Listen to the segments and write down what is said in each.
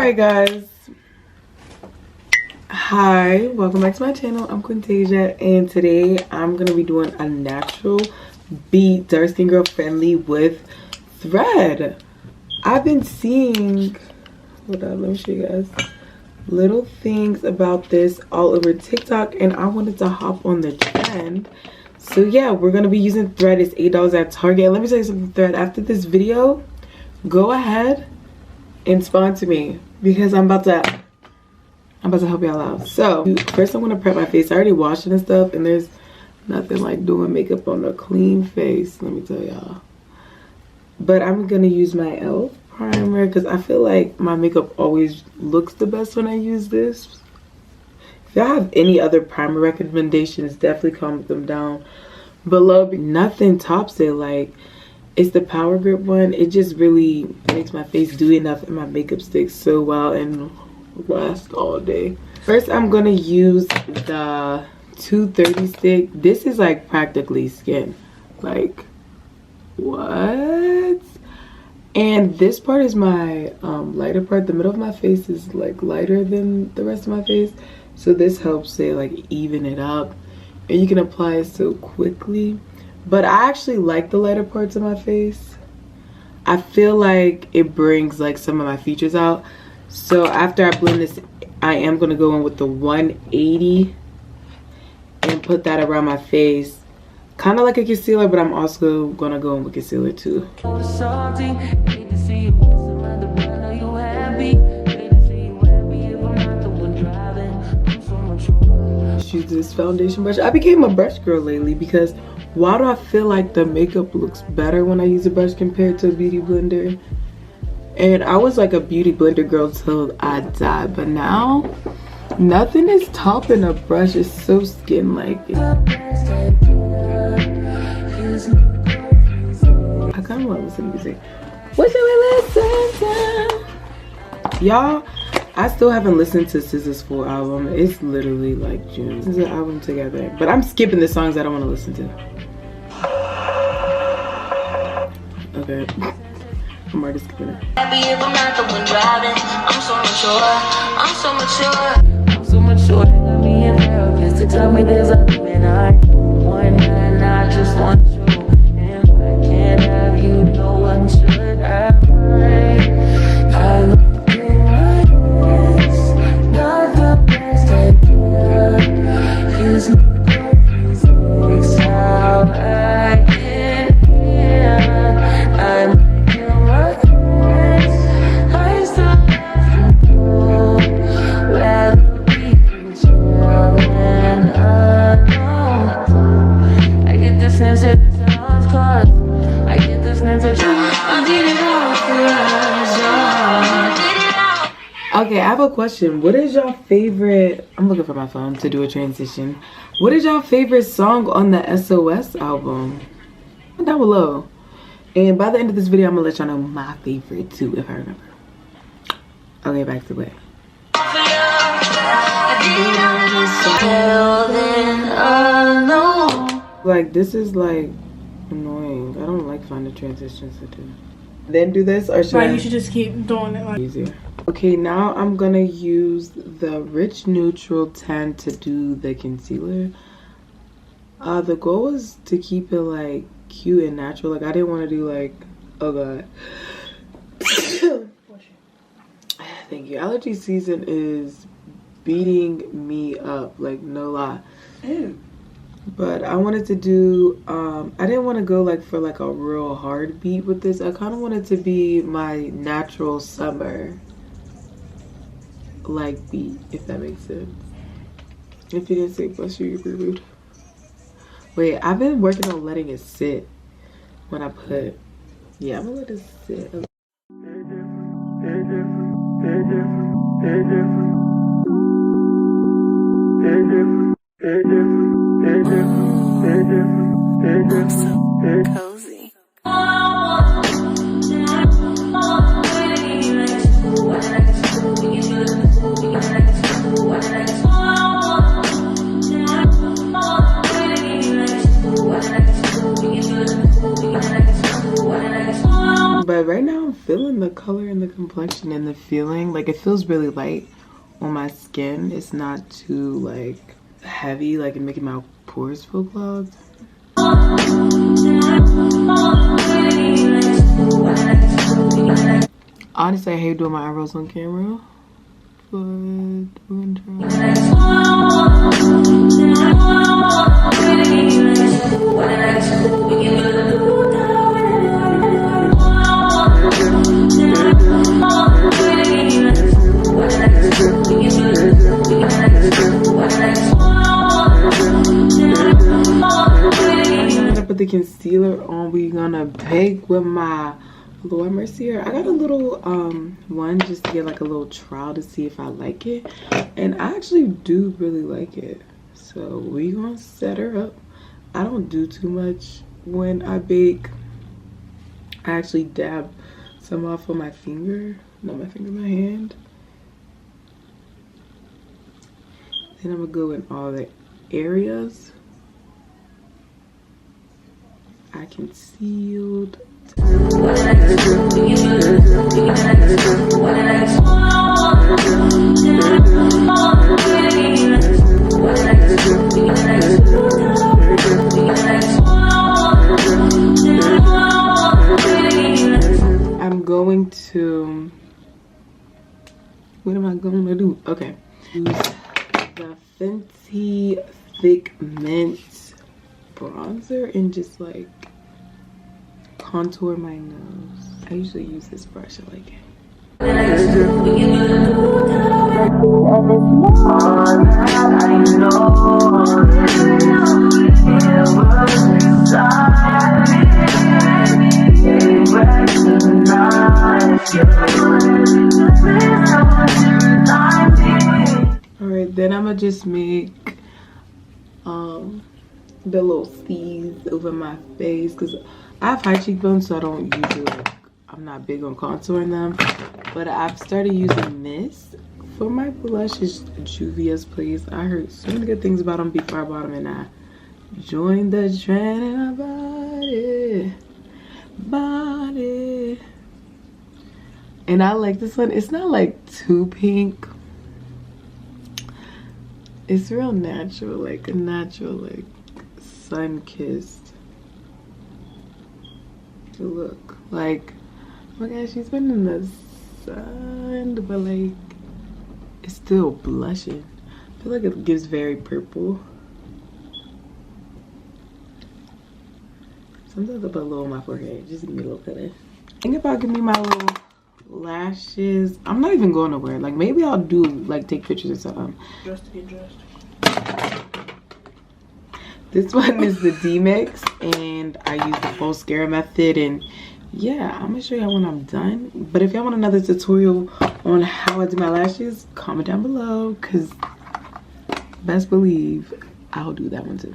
Alright guys, hi, welcome back to my channel. I'm Quintasia and today I'm gonna be doing a natural beat dark skin girl friendly with thread. I've been seeing, hold on, let me show you guys, little things about this all over TikTok and I wanted to hop on the trend. So yeah, we're gonna be using thread. It's $8 at Target. Let me tell you something, thread, after this video, go ahead and sponsor me because I'm about to help y'all out. So first I'm gonna prep my face. I already washed it and stuff, and there's nothing like doing makeup on a clean face, let me tell y'all. But I'm gonna use my e.l.f. primer because I feel like my makeup always looks the best when I use this. If y'all have any other primer recommendations, definitely comment them down below. Nothing tops it. Like, it's the Power Grip one. It just really makes my face do enough and my makeup sticks so well and last all day. First, I'm gonna use the 230 stick. This is like practically skin. Like, what? And this part is my lighter part. The middle of my face is like lighter than the rest of my face. So this helps say like even it up. And you can apply it so quickly. But I actually like the lighter parts of my face. I feel like it brings like some of my features out. So after I blend this, I am going to go in with the 180 and put that around my face. Kind of like a concealer, but I'm also going to go in with concealer too. Use this foundation brush. I became a brush girl lately because why do I feel like the makeup looks better when I use a brush compared to a beauty blender? And I was like a beauty blender girl till I died, but now nothing is topping a brush. It's so skin like. I kind of want to listen to music. What should we listen to? Y'all, I still haven't listened to SZA's full album. It's literally like June. This is an album together. But I'm skipping the songs I don't want to listen to. Okay. I'm already skipping it. Happy if I'm not the one driving. I'm so mature. I'm so mature. I'm so mature. Got me a therapist to tell me there's a and I want and I just want you. And I can't have you, no one should have. I love you like this. Not the best idea. Is it's how I get here. I like you like this. I still have to know. Rather be chill than alone. I get this sense that it sounds close. I get this sense that I did it all for us. Okay, I have a question. What is your favorite? I'm looking for my phone to do a transition. What is your favorite song on the SOS album? Down below. And by the end of this video, I'm gonna let y'all know my favorite too, if I remember. Okay, back to it. Like, this is like annoying. I don't like finding transitions to do. Then do this, or should I? You should just keep doing it like easier. Okay, now I'm gonna use the Rich Neutral 10 to do the concealer. The goal was to keep it like cute and natural. Like, I didn't want to do like, oh god. Thank you. Allergy season is beating me up, like no lie. Ew. But I wanted to do, I didn't want to go like for like a real hard beat with this. I kind of wanted to be my natural summer like beat, if that makes sense. If you didn't say bless you, you're rude. Wait, I've been working on letting it sit when I put, yeah, I'm gonna let it sit. So cozy. But right now I'm feeling the color and the complexion and the feeling. Like, it feels really light on my skin. It's not too like heavy, like it making my pores feel clogged. Honestly, I hate doing my eyebrows on camera, but we're gonna try. Put the concealer on. We're gonna bake with my Lord Mercier. I got a little one just to get like a little trial to see if I like it, and I actually do really like it. So we gonna set her up. I don't do too much when I bake. I actually dab some off on my finger, not my finger, my hand. Then I'm gonna go in all the areas I concealed. I'm going to, what am I going to do? Okay, use the Fenty Thick Mint bronzer and just like contour my nose. I usually use this brush. I like it. Alright, then I'm gonna just make the little C's over my face because I have high cheekbones, so I don't usually like, I'm not big on contouring them. But I've started using this for my blush. It's Juvia's Place. I heard so many good things about them before I bought them, and I joined the trend and I bought it. And I like this one. It's not like too pink. It's real natural, like a natural, like sun-kissed look. Like, oh my gosh, she's been in the sun, but like it's still blushing. I feel like it gives very purple. Sometimes I put a little on my forehead just to give me a little color. Think about giving me my little lashes. I'm not even going nowhere. Like, maybe I'll do like take pictures or something. Just to get dressed. This one is the D-Mix, and I use the full scare method. And yeah, I'm gonna show y'all when I'm done. But if y'all want another tutorial on how I do my lashes, comment down below, because best believe I'll do that one too.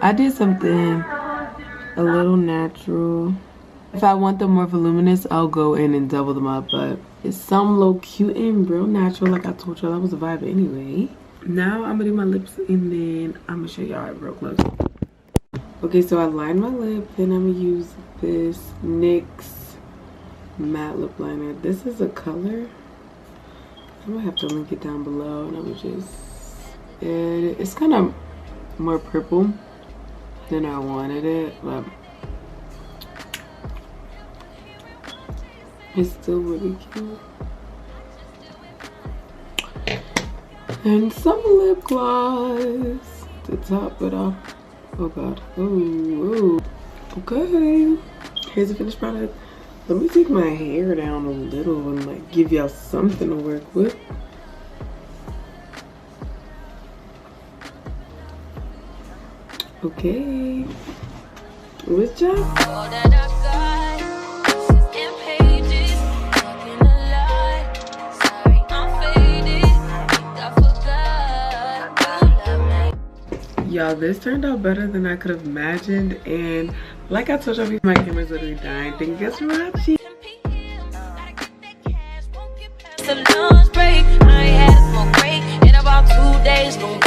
I did something a little natural. If I want them more voluminous, I'll go in and double them up, but it's some low cute and real natural. Like I told y'all, that was a vibe anyway. Now I'm gonna do my lips, and then I'm gonna show y'all real close. Okay, so I lined my lip, then I'm gonna use this NYX matte lip liner. This is a color. I'm gonna have to link it down below, and I'm gonna just add it. It's kind of more purple than I wanted it, but it's still really cute. And some lip gloss to top it off. Oh god. Oh, okay. Here's the finished product. Let me take my hair down a little and like give y'all something to work with. Okay. Good job. Y'all, this turned out better than I could have imagined, and like I told y'all, my camera's literally dying. Thank you guys for watching. it's a lunch break. I ain't had a smoke break in about 2 days. Gonna